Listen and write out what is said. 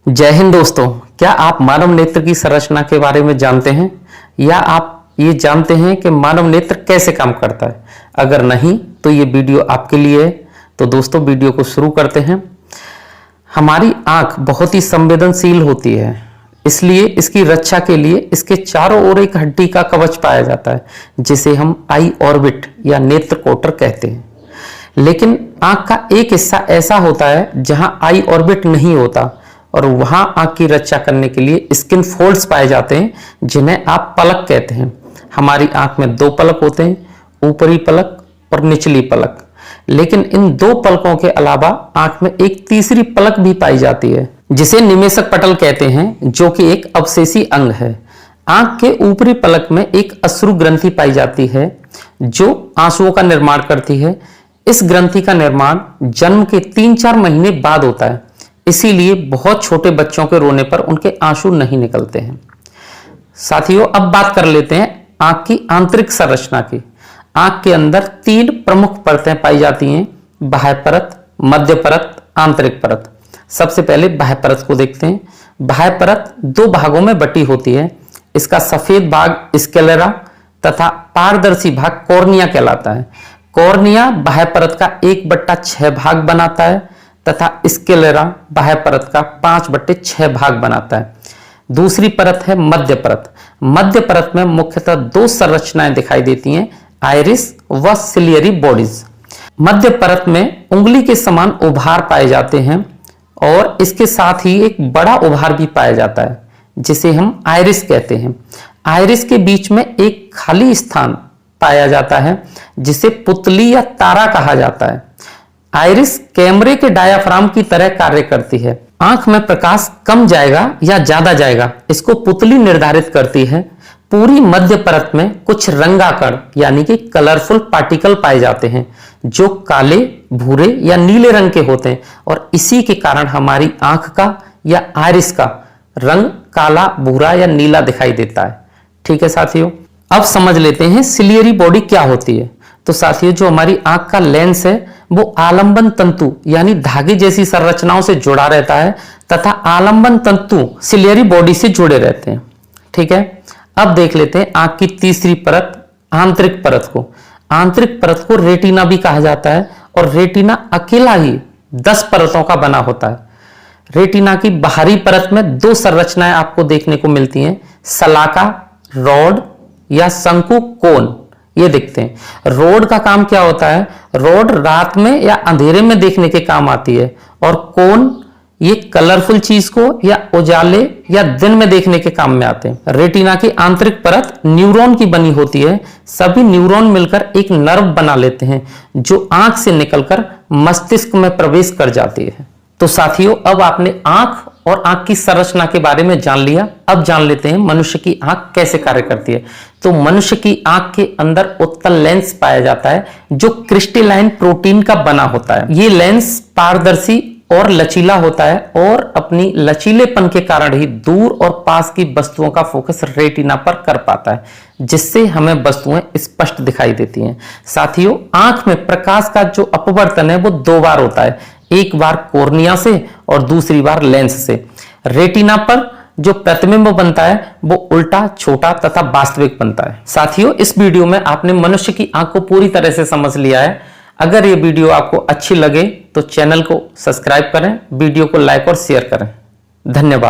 जय हिंद दोस्तों, क्या आप मानव नेत्र की संरचना के बारे में जानते हैं या आप ये जानते हैं कि मानव नेत्र कैसे काम करता है? अगर नहीं तो ये वीडियो आपके लिए है। तो दोस्तों वीडियो को शुरू करते हैं। हमारी आंख बहुत ही संवेदनशील होती है, इसलिए इसकी रक्षा के लिए इसके चारों ओर एक हड्डी का कवच पाया जाता है जिसे हम आई ऑर्बिट या नेत्र कोटर कहते हैं। लेकिन आंख का एक हिस्सा ऐसा होता है जहां आई ऑर्बिट नहीं होता और वहां आंख की रक्षा करने के लिए स्किन फोल्ड्स पाए जाते हैं जिन्हें आप पलक कहते हैं। हमारी आंख में दो पलक होते हैं, ऊपरी पलक और निचली पलक। लेकिन इन दो पलकों के अलावा आंख में एक तीसरी पलक भी पाई जाती है जिसे निमेषक पटल कहते हैं, जो कि एक अवशेषी अंग है। आंख के ऊपरी पलक में एक अश्रु ग्रंथि पाई जाती है जो आंसुओं का निर्माण करती है। इस ग्रंथि का निर्माण जन्म के 3-4 महीने बाद होता है, इसीलिए बहुत छोटे बच्चों के रोने पर उनके आंसू नहीं निकलते हैं। साथियों, अब बात कर लेते हैं आंख की आंतरिक संरचना की। आंख के अंदर 3 प्रमुख परतें पाई जाती हैं: बाह्य परत, मध्य परत, आंतरिक परत। सबसे पहले बाह्य परत को देखते हैं। बाह्य परत 2 भागों में बटी होती है। इसका सफेद भाग स्क्लेरा तथा पारदर्शी भाग कॉर्निया कहलाता है। कॉर्निया बाह्य परत का 1/6 भाग बनाता है तथा स्क्लेरा बाह्य परत का 5/6 भाग बनाता है। दूसरी परत है मध्य परत। मध्य परत में मुख्यतः 2 संरचनाएं दिखाई देती हैं: आइरिस व सिलियरी बॉडीज। मध्य परत में उंगली के समान उभार पाए जाते हैं और इसके साथ ही एक बड़ा उभार भी पाया जाता है जिसे हम आइरिस कहते हैं। आइरिस के बीच में एक खाली स्थान पाया जाता है जिसे पुतली या तारा कहा जाता है। आइरिस कैमरे के डायाफ्राम की तरह कार्य करती है। आंख में प्रकाश कम जाएगा या ज्यादा जाएगा, इसको पुतली निर्धारित करती है। पूरी मध्य परत में कुछ रंगाकण यानी कि कलरफुल पार्टिकल पाए जाते हैं जो काले, भूरे या नीले रंग के होते हैं और इसी के कारण हमारी आंख का या आइरिस का रंग काला, भूरा या नीला दिखाई देता है। ठीक है साथियों, अब समझ लेते हैं सिलियरी बॉडी क्या होती है। तो साथियों, जो हमारी आंख का लेंस है वो आलंबन तंतु यानी धागे जैसी संरचनाओं से जुड़ा रहता है तथा आलंबन तंतु सिलियरी बॉडी से जुड़े रहते हैं। ठीक है, अब देख लेते हैं आंख की तीसरी परत, आंतरिक परत को। आंतरिक परत को रेटिना भी कहा जाता है और रेटिना अकेला ही 10 परतों का बना होता है। रेटिना की बाहरी परत में 2 संरचनाएं आपको देखने को मिलती हैं: सलाका, रॉड या शंकु, कोन। ये दिखते हैं। रोड का काम क्या होता है? रोड रात में या अंधेरे में देखने के काम आती है और कोन ये कलरफुल चीज को या उजाले या दिन में देखने के काम में आते हैं। रेटिना की आंतरिक परत न्यूरॉन की बनी होती है। सभी न्यूरॉन मिलकर एक नर्व बना लेते हैं जो आंख से निकलकर मस्तिष्क में प्रवेश कर जाती है। तो साथियों, अब आपने आंख और आंख की संरचना के बारे में जान लिया। अब जान लेते हैं मनुष्य की आंख कैसे कार्य करती है। तो मनुष्य की आंख के अंदर उत्तल लेंस पाया जाता है जो क्रिस्टलाइन प्रोटीन का बना होता है। ये लेंस पारदर्शी और लचीला होता है और अपनी लचीलेपन के कारण ही दूर और पास की वस्तुओं का फोकस रेटिना पर कर पाता है, जिससे हमें वस्तुएं स्पष्ट दिखाई देती हैं। साथियों, आंख में प्रकाश का जो अपवर्तन है वो 2 बार होता है, एक बार कॉर्निया से और दूसरी बार लेंस से। रेटिना पर जो प्रतिबिंब बनता है वो उल्टा, छोटा तथा वास्तविक बनता है। साथियों, इस वीडियो में आपने मनुष्य की आंख को पूरी तरह से समझ लिया है। अगर ये वीडियो आपको अच्छी लगे तो चैनल को सब्सक्राइब करें, वीडियो को लाइक और शेयर करें। धन्यवाद।